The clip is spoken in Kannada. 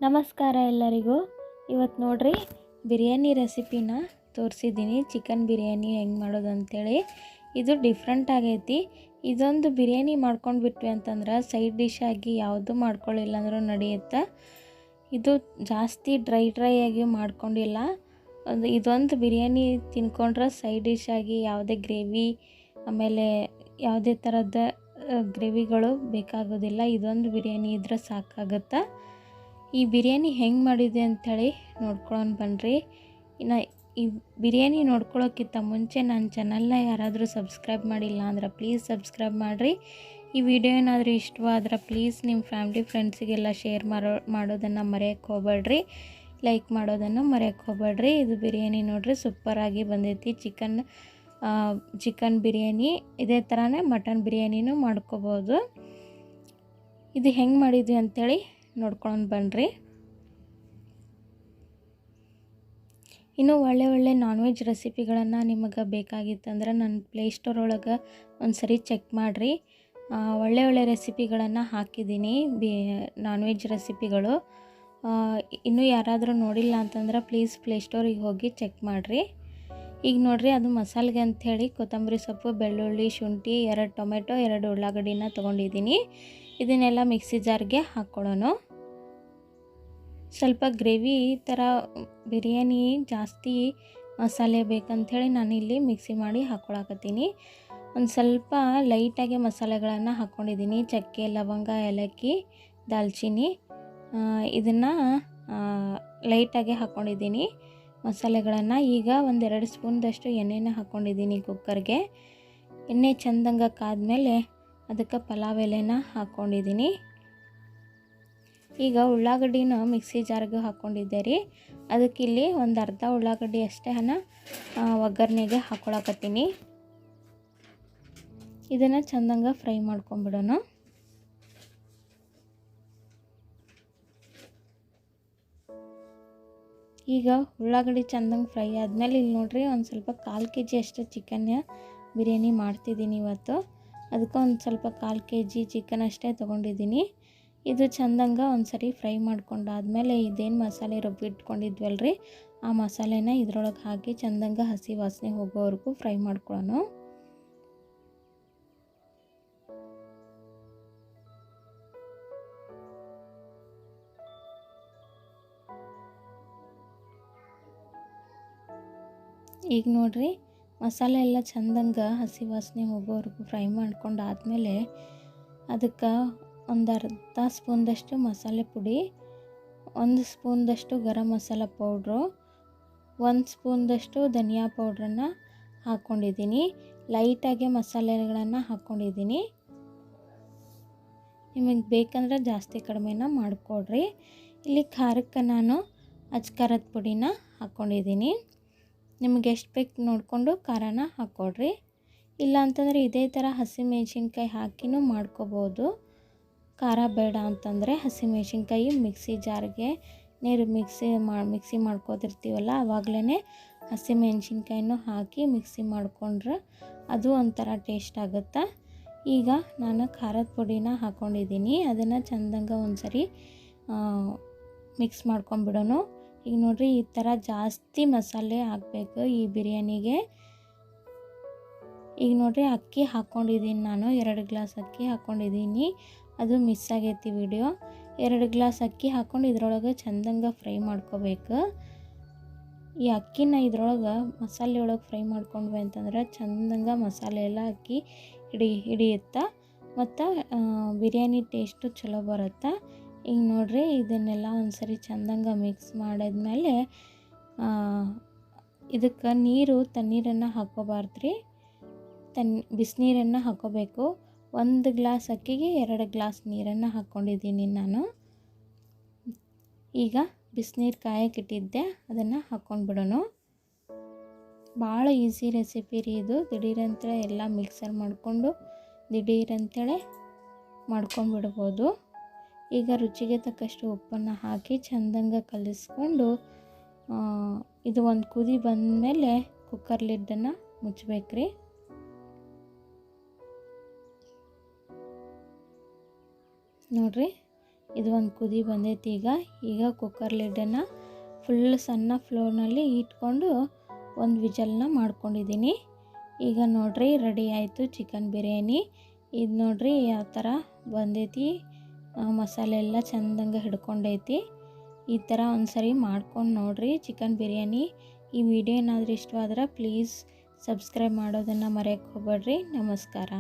ನಮಸ್ಕಾರ ಎಲ್ಲರಿಗೂ. ಇವತ್ತು ನೋಡ್ರಿ ಬಿರಿಯಾನಿ ರೆಸಿಪಿನ ತೋರಿಸಿದ್ದೀನಿ. ಚಿಕನ್ ಬಿರಿಯಾನಿ ಹೆಂಗೆ ಮಾಡೋದು ಅಂಥೇಳಿ. ಇದು ಡಿಫ್ರೆಂಟ್ ಆಗೈತಿ. ಇದೊಂದು ಬಿರಿಯಾನಿ ಮಾಡ್ಕೊಂಡು ಬಿಟ್ವಿ ಅಂತಂದ್ರೆ ಸೈಡ್ ಡಿಶ್ ಆಗಿ ಯಾವುದು ಮಾಡ್ಕೊಳ್ಳಿಲ್ಲ ಅಂದರೂ ನಡೆಯುತ್ತೆ. ಇದು ಜಾಸ್ತಿ ಡ್ರೈ ಆಗಿ ಮಾಡ್ಕೊಂಡಿಲ್ಲ. ಇದೊಂದು ಬಿರಿಯಾನಿ ತಿನ್ಕೊಂಡ್ರೆ ಸೈಡ್ ಡಿಶ್ ಆಗಿ ಯಾವುದೇ ಗ್ರೇವಿ ಆಮೇಲೆ ಯಾವುದೇ ಥರದ ಗ್ರೇವಿಗಳು ಬೇಕಾಗೋದಿಲ್ಲ. ಇದೊಂದು ಬಿರಿಯಾನಿ ಇದ್ರೆ ಸಾಕಾಗುತ್ತೆ. ಈ ಬಿರಿಯಾನಿ ಹೆಂಗೆ ಮಾಡಿದೆ ಅಂಥೇಳಿ ನೋಡ್ಕೊಳ್ಳೋಣ ಬನ್ನಿರಿ. ಇನ್ನು ಈ ಬಿರಿಯಾನಿ ನೋಡ್ಕೊಳ್ಳೋಕ್ಕಿಂತ ಮುಂಚೆ ನನ್ನ ಚಾನಲ್ನ ಯಾರಾದರೂ ಸಬ್ಸ್ಕ್ರೈಬ್ ಮಾಡಿಲ್ಲ ಅಂದ್ರೆ ಪ್ಲೀಸ್ ಸಬ್ಸ್ಕ್ರೈಬ್ ಮಾಡಿರಿ. ಈ ವಿಡಿಯೋ ಏನಾದರೂ ಇಷ್ಟವಾದ್ರೆ ಪ್ಲೀಸ್ ನಿಮ್ಮ ಫ್ಯಾಮಿಲಿ ಫ್ರೆಂಡ್ಸಿಗೆಲ್ಲ ಶೇರ್ ಮಾಡೋದನ್ನು ಮರೆಯೋಕ್ಕೆ ಹೋಗಬೇಡ್ರಿ. ಲೈಕ್ ಮಾಡೋದನ್ನು ಮರೆಯೋಕ್ಕೆ ಹೋಗಬೇಡ್ರಿ. ಇದು ಬಿರಿಯಾನಿ ನೋಡ್ರಿ ಸೂಪರಾಗಿ ಬಂದೈತಿ. ಚಿಕನ್ ಬಿರಿಯಾನಿ ಇದೇ ಥರನೇ ಮಟನ್ ಬಿರಿಯಾನಿನೂ ಮಾಡ್ಕೋಬೋದು. ಇದು ಹೆಂಗೆ ಮಾಡಿದ್ವಿ ಅಂಥೇಳಿ ನೋಡ್ಕೊಂಡು ಬನ್ನಿರಿ. ಇನ್ನೂ ಒಳ್ಳೆ ನಾನ್ ವೆಜ್ ರೆಸಿಪಿಗಳನ್ನು ನಿಮಗೆ ಬೇಕಾಗಿತ್ತಂದ್ರೆ ನನ್ನ ಪ್ಲೇಸ್ಟೋರ್ ಒಳಗೆ ಒಂದು ಸರಿ ಚೆಕ್ ಮಾಡಿರಿ. ಒಳ್ಳೆ ರೆಸಿಪಿಗಳನ್ನು ಹಾಕಿದ್ದೀನಿ, ನಾನ್ ವೆಜ್ ರೆಸಿಪಿಗಳು. ಇನ್ನೂ ಯಾರಾದರೂ ನೋಡಿಲ್ಲ ಅಂತಂದ್ರೆ ಪ್ಲೀಸ್ ಪ್ಲೇಸ್ಟೋರಿಗೆ ಹೋಗಿ ಚೆಕ್ ಮಾಡಿರಿ. ಈಗ ನೋಡಿರಿ, ಅದು ಮಸಾಲೆಗೆ ಅಂಥೇಳಿ ಕೊತ್ತಂಬರಿ ಸೊಪ್ಪು, ಬೆಳ್ಳುಳ್ಳಿ, ಶುಂಠಿ, 2 ಟೊಮೆಟೊ, 2 ಉಳ್ಳಾಗಡ್ಡಿನ ತೊಗೊಂಡಿದ್ದೀನಿ. ಇದನ್ನೆಲ್ಲ ಮಿಕ್ಸಿ ಜಾರ್ಗೆ ಹಾಕ್ಕೊಳ್ಳೋಣ. ಸ್ವಲ್ಪ ಗ್ರೇವಿ ಥರ ಬಿರಿಯಾನಿ ಜಾಸ್ತಿ ಮಸಾಲೆ ಬೇಕಂಥೇಳಿ ನಾನಿಲ್ಲಿ ಮಿಕ್ಸಿ ಮಾಡಿ ಹಾಕ್ಕೊಳಕತ್ತೀನಿ. ಒಂದು ಸ್ವಲ್ಪ ಲೈಟಾಗಿ ಮಸಾಲೆಗಳನ್ನು ಹಾಕ್ಕೊಂಡಿದ್ದೀನಿ. ಚಕ್ಕೆ, ಲವಂಗ, ಏಲಕ್ಕಿ, ದಾಲ್ಚಿನ್ನಿ, ಇದನ್ನು ಲೈಟಾಗಿ ಹಾಕ್ಕೊಂಡಿದ್ದೀನಿ ಮಸಾಲೆಗಳನ್ನು. ಈಗ 1-2 ಸ್ಪೂನ್ದಷ್ಟು ಎಣ್ಣೆನ ಹಾಕ್ಕೊಂಡಿದ್ದೀನಿ ಕುಕ್ಕರ್ಗೆ. ಎಣ್ಣೆ ಚೆಂದಂಗೆ ಕಾದ್ಮೇಲೆ ಅದಕ್ಕೆ ಪಲಾವ್ ಎಲೆನ ಹಾಕ್ಕೊಂಡಿದ್ದೀನಿ. ಈಗ ಉಳ್ಳಾಗಡ್ಡಿನ ಮಿಕ್ಸಿ ಜಾರ್ಗೆ ಹಾಕ್ಕೊಂಡಿದ್ದೆ ರೀ. ಅದಕ್ಕಿಲ್ಲಿ ಒಂದು ಅರ್ಧ ಉಳ್ಳಾಗಡ್ಡಿ ಅಷ್ಟೇ ಒಗ್ಗರಣೆಗೆ ಹಾಕ್ಕೊಳಕತ್ತೀನಿ. ಇದನ್ನು ಚೆಂದಂಗೆ ಫ್ರೈ ಮಾಡ್ಕೊಂಬಿಡೋಣ. ಈಗ ಉಳ್ಳಾಗಡ್ಡಿ ಚೆಂದಂಗೆ ಫ್ರೈ ಆದಮೇಲೆ ಇಲ್ಲಿ ನೋಡ್ರಿ, ಒಂದು ಸ್ವಲ್ಪ 1/4 kg ಅಷ್ಟು ಚಿಕನ್ ಬಿರಿಯಾನಿ ಮಾಡ್ತಿದ್ದೀನಿ ಇವತ್ತು. ಅದಕ್ಕೆ ಒಂದು ಸ್ವಲ್ಪ 1/4 kg ಚಿಕನ್ ಅಷ್ಟೇ ತೊಗೊಂಡಿದ್ದೀನಿ. ಇದು ಚೆಂದಂಗೆ ಒಂದು ಸರಿ ಫ್ರೈ ಮಾಡ್ಕೊಂಡಾದ್ಮೇಲೆ ಇದೇನು ಮಸಾಲೆ ರುಬ್ಬಿಟ್ಕೊಂಡಿದ್ವಲ್ರಿ, ಆ ಮಸಾಲೆನ ಇದ್ರೊಳಗೆ ಹಾಕಿ ಚೆಂದಂಗೆ ಹಸಿ ವಾಸನೆ ಹೋಗೋವರೆಗೂ ಫ್ರೈ ಮಾಡ್ಕೊಳ್ಳೋಣ. ಈಗ ನೋಡ್ರಿ, ಮಸಾಲೆ ಎಲ್ಲ ಚೆಂದಂಗೆ ಹಸಿ ವಾಸನೆ ಹೋಗೋವರೆಗೂ ಫ್ರೈ ಮಾಡ್ಕೊಂಡಾದ್ಮೇಲೆ ಅದಕ್ಕೆ ಒಂದು ಅರ್ಧ ಸ್ಪೂನ್ದಷ್ಟು ಮಸಾಲೆ ಪುಡಿ, 1 ಸ್ಪೂನ್ದಷ್ಟು ಗರಂ ಮಸಾಲ ಪೌಡ್ರು, 1 ಸ್ಪೂನ್ದಷ್ಟು ಧನಿಯಾ ಪೌಡ್ರನ್ನು ಹಾಕ್ಕೊಂಡಿದ್ದೀನಿ. ಲೈಟಾಗಿ ಮಸಾಲೆಗಳನ್ನು ಹಾಕ್ಕೊಂಡಿದ್ದೀನಿ. ನಿಮಗೆ ಬೇಕಂದ್ರೆ ಜಾಸ್ತಿ ಕಡಿಮೆನ ಮಾಡಿಕೊಡ್ರಿ. ಇಲ್ಲಿ ಖಾರಕ್ಕೆ ನಾನು ಅಚ್ಕಾರದ ಪುಡಿನ ಹಾಕ್ಕೊಂಡಿದ್ದೀನಿ. ನಿಮಗೆ ಎಷ್ಟು ಬೇಕು ನೋಡಿಕೊಂಡು ಖಾರನ ಹಾಕ್ಕೊಡ್ರಿ. ಇಲ್ಲ ಅಂತಂದರೆ ಇದೇ ಥರ ಹಸಿಮೆಣ್ಸಿನ್ಕಾಯಿ ಹಾಕಿನೂ ಮಾಡ್ಕೋಬೋದು. ಖಾರ ಬೇಡ ಅಂತಂದರೆ ಹಸಿಮೆಣ್ಸಿನ್ಕಾಯಿ ಮಿಕ್ಸಿ ಜಾರ್ಗೆ ನೀರು ಮಿಕ್ಸಿ ಮಾಡ್ಕೋತಿರ್ತೀವಲ್ಲ, ಆವಾಗಲೇ ಹಸಿಮೆಣ್ಸಿನ್ಕಾಯಿನೂ ಹಾಕಿ ಮಿಕ್ಸಿ ಮಾಡ್ಕೊಂಡ್ರೆ ಅದು ಒಂಥರ ಟೇಸ್ಟ್ ಆಗುತ್ತೆ. ಈಗ ನಾನು ಖಾರದ ಪುಡಿನ ಹಾಕ್ಕೊಂಡಿದ್ದೀನಿ. ಅದನ್ನು ಚೆಂದಂಗೆ ಒಂದು ಸರಿ ಮಿಕ್ಸ್ ಮಾಡ್ಕೊಂಬಿಡೋಣ. ಈಗ ನೋಡಿರಿ, ಈ ಥರ ಜಾಸ್ತಿ ಮಸಾಲೆ ಹಾಕಬೇಕು ಈ ಬಿರಿಯಾನಿಗೆ. ಈಗ ನೋಡಿರಿ, ಅಕ್ಕಿ ಹಾಕ್ಕೊಂಡಿದ್ದೀನಿ ನಾನು. 2 ಗ್ಲಾಸ್ ಅಕ್ಕಿ ಹಾಕ್ಕೊಂಡಿದ್ದೀನಿ. ಅದು ಮಿಸ್ ಆಗೈತಿ ವಿಡಿಯೋ. 2 ಗ್ಲಾಸ್ ಅಕ್ಕಿ ಹಾಕ್ಕೊಂಡು ಇದ್ರೊಳಗೆ ಚೆಂದಂಗೆ ಫ್ರೈ ಮಾಡ್ಕೋಬೇಕು. ಈ ಅಕ್ಕಿನ ಇದ್ರೊಳಗೆ ಮಸಾಲೆ ಒಳಗೆ ಫ್ರೈ ಮಾಡ್ಕೊಂಡ್ವಿ ಅಂತಂದ್ರೆ ಚೆಂದಂಗೆ ಮಸಾಲೆ ಎಲ್ಲ ಅಕ್ಕಿ ಹಿಡಿಯುತ್ತೆ ಮತ್ತು ಬಿರಿಯಾನಿ ಟೇಸ್ಟು ಚಲೋ ಬರುತ್ತೆ. ಈಗ ನೋಡಿರಿ, ಇದನ್ನೆಲ್ಲ ಒಂದು ಸರಿ ಚೆಂದಂಗೆ ಮಿಕ್ಸ್ ಮಾಡಿದ್ಮೇಲೆ ಇದಕ್ಕೆ ತಣ್ಣೀರನ್ನು ಹಾಕ್ಕೋಬಾರ್ದ್ರಿ, ಬಿಸಿನೀರನ್ನು ಹಾಕ್ಕೋಬೇಕು. 1 ಗ್ಲಾಸ್ ಅಕ್ಕಿಗೆ 2 ಗ್ಲಾಸ್ ನೀರನ್ನು ಹಾಕ್ಕೊಂಡಿದ್ದೀನಿ ನಾನು. ಈಗ ಬಿಸಿನೀರು ಕಾಯಕ್ಕಿಟ್ಟಿದ್ದೆ, ಅದನ್ನು ಹಾಕ್ಕೊಂಡ್ಬಿಡೋಣ. ಭಾಳ ಈಸಿ ರೆಸಿಪಿ ರೀ ಇದು. ದಿಢೀರಂತೇಳಿ ಎಲ್ಲ ಮಿಕ್ಸರ್ ಮಾಡಿಕೊಂಡು ದಿಢೀರಂತೇಳಿ ಮಾಡ್ಕೊಂಡ್ಬಿಡ್ಬೋದು. ಈಗ ರುಚಿಗೆ ತಕ್ಕಷ್ಟು ಉಪ್ಪನ್ನು ಹಾಕಿ ಚೆಂದಂಗೆ ಕಲಿಸ್ಕೊಂಡು ಇದು ಒಂದು ಕುದಿ ಬಂದಮೇಲೆ ಕುಕ್ಕರ್ ಲಿಡ್ಡನ್ನು ಮುಚ್ಚಬೇಕ್ರಿ. ನೋಡಿರಿ, ಇದು ಒಂದು ಕುದಿ ಬಂದೈತಿ. ಈಗ ಕುಕ್ಕರ್ ಲಿಡ್ಡನ್ನು ಫುಲ್ ಸಣ್ಣ ಫ್ಲೇಮ್ನಲ್ಲಿ ಇಟ್ಕೊಂಡು ಒಂದು ವಿಜಲ್ನ ಮಾಡ್ಕೊಂಡಿದ್ದೀನಿ. ಈಗ ನೋಡ್ರಿ ರೆಡಿ ಆಯಿತು ಚಿಕನ್ ಬಿರಿಯಾನಿ. ಇದು ನೋಡ್ರಿ ಯಾವ ಥರ ಬಂದೈತಿ, ಮಸಾಲೆ ಎಲ್ಲ ಚೆಂದಂಗೆ ಹಿಡ್ಕೊಂಡೈತಿ. ಈ ಥರ ಒಂದ್ಸರಿ ಮಾಡ್ಕೊಂಡು ನೋಡ್ರಿ ಚಿಕನ್ ಬಿರಿಯಾನಿ. ಈ ವಿಡಿಯೋ ಏನಾದರೂ ಇಷ್ಟವಾದ್ರೆ ಪ್ಲೀಸ್ ಸಬ್ಸ್ಕ್ರೈಬ್ ಮಾಡೋದನ್ನು ಮರೆಯೋಕ್ಕೆ ಹೋಗ್ಬೇಡ್ರಿ. ನಮಸ್ಕಾರ.